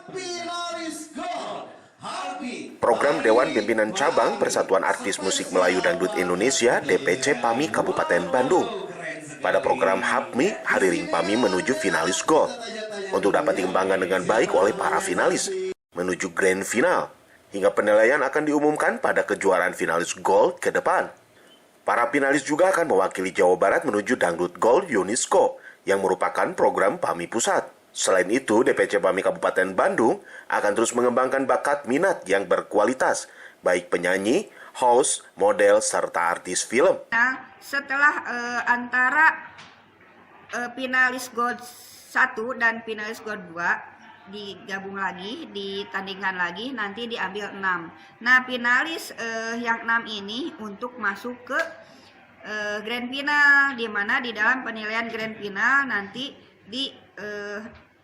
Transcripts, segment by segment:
Finalis Gold Harvey. Program Dewan Pimpinan Cabang Persatuan Artis Musik Melayu Dangdut Indonesia DPC PAMI Kabupaten Bandung. Pada program HAPMI, Hari Ring PAMI menuju finalis Gold untuk dapat dikembangkan dengan baik oleh para finalis menuju Grand Final, hingga penilaian akan diumumkan pada kejuaraan finalis Gold ke depan. Para finalis juga akan mewakili Jawa Barat menuju Dangdut Gold UNESCO yang merupakan program PAMI Pusat. Selain itu, DPC PAMI Kabupaten Bandung akan terus mengembangkan bakat minat yang berkualitas, baik penyanyi, host, model, serta artis film. Nah, setelah antara finalis Gold 1 dan finalis Gold 2 digabung lagi, ditandingkan lagi, nanti diambil 6. Nah, finalis yang 6 ini untuk masuk ke Grand Final, di mana di dalam penilaian Grand Final nanti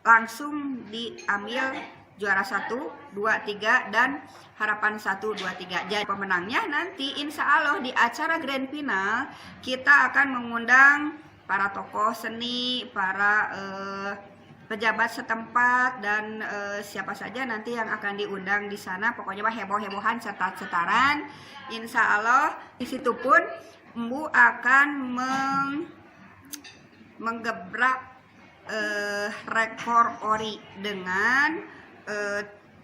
langsung diambil juara 1, 2, 3 dan harapan 1, 2, 3. Jadi pemenangnya nanti insya Allah di acara Grand Final kita akan mengundang para tokoh seni, para pejabat setempat dan siapa saja nanti yang akan diundang di sana. Pokoknya mah heboh-hebohan, cetar-cetaran. Insya Allah di situ pun Mbu akan menggebrak rekor ori dengan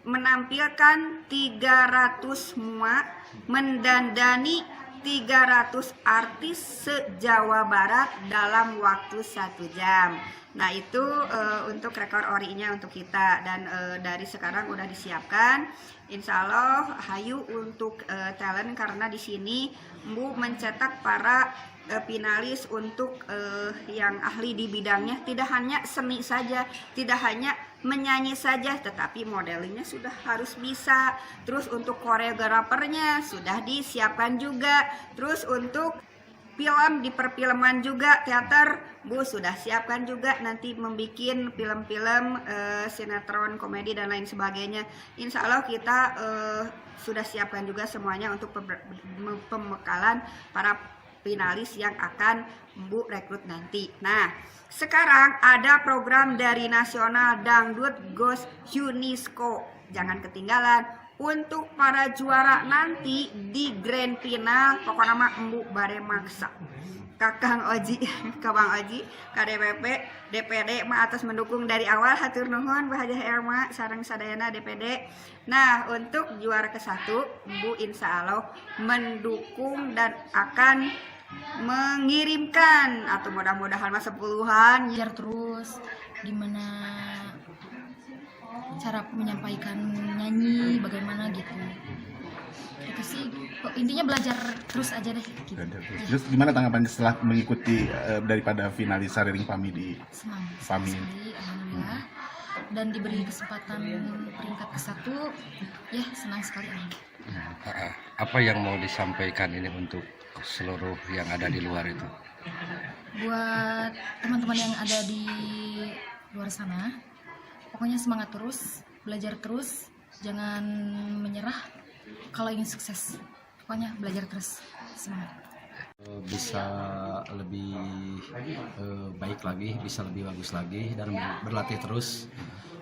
menampilkan 300 mua, mendandani 300 artis se-Jawa Barat dalam waktu 1 jam. Nah itu untuk rekor orinya untuk kita, dan dari sekarang udah disiapkan. Insya Allah hayu untuk talent, karena di sini Mbu mencetak para finalis untuk yang ahli di bidangnya, tidak hanya seni saja, tidak hanya menyanyi saja, tetapi modelingnya sudah harus bisa. Terus untuk koreografernya sudah disiapkan juga. Terus untuk film di perfilman juga, teater, Bu sudah siapkan juga nanti membikin film-film sinetron, komedi dan lain sebagainya. Insya Allah kita sudah siapkan juga semuanya untuk pembekalan para finalis yang akan Bu rekrut nanti. Nah, sekarang ada program dari Nasional Dangdut Goes UNESCO. Jangan ketinggalan untuk para juara nanti di Grand Final. Pokoknya mah Mbu bare maksa. Kakang Oji, Kabang Oji, KDPP, DPD mah atas mendukung dari awal. Hatur nuhun Bahagia Erma sareng sadayana DPD. Nah, untuk juara ke-1 Mbu insya Allah mendukung dan akan mengirimkan, atau mudah-mudahan masa puluhan biar terus gimana cara menyampaikan nyanyi, bagaimana gitu. Itu sih intinya, belajar terus aja deh gitu. Terus gimana tanggapan setelah mengikuti daripada finalis Hari Ring PAMI di PAMI? Alhamdulillah. Dan diberi kesempatan peringkat ke-1, ya senang sekali. Apa yang mau disampaikan ini untuk seluruh yang ada di luar itu? Buat teman-teman yang ada di luar sana, pokoknya semangat terus, belajar terus, jangan menyerah kalau ingin sukses. Pokoknya belajar terus, semangat. Bisa lebih baik lagi, bisa lebih bagus lagi, dan berlatih terus.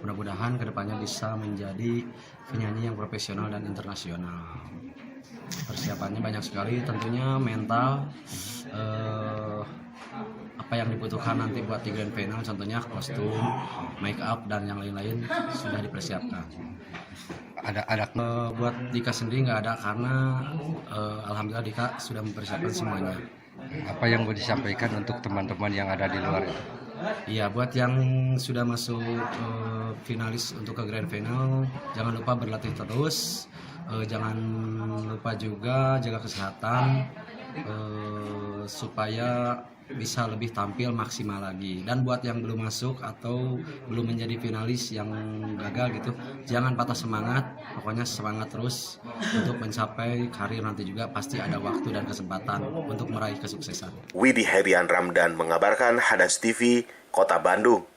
Mudah-mudahan kedepannya bisa menjadi penyanyi yang profesional dan internasional. Persiapannya banyak sekali, tentunya mental, apa yang dibutuhkan nanti buat di Grand Final, contohnya kostum, make up dan yang lain-lain sudah dipersiapkan. Ada Buat Dika sendiri nggak ada, karena alhamdulillah Dika sudah mempersiapkan semuanya. apa yang mau disampaikan untuk teman-teman yang ada di luar itu? Iya, buat yang sudah masuk finalis untuk ke Grand Final, jangan lupa berlatih terus, jangan lupa juga jaga kesehatan supaya bisa lebih tampil maksimal lagi. Dan buat yang belum masuk atau belum menjadi finalis yang gagal gitu, jangan patah semangat, pokoknya semangat terus untuk mencapai karir nanti. Juga pasti ada waktu dan kesempatan untuk meraih kesuksesan. Widi Herian Ramdan mengabarkan, Hadas TV, Kota Bandung.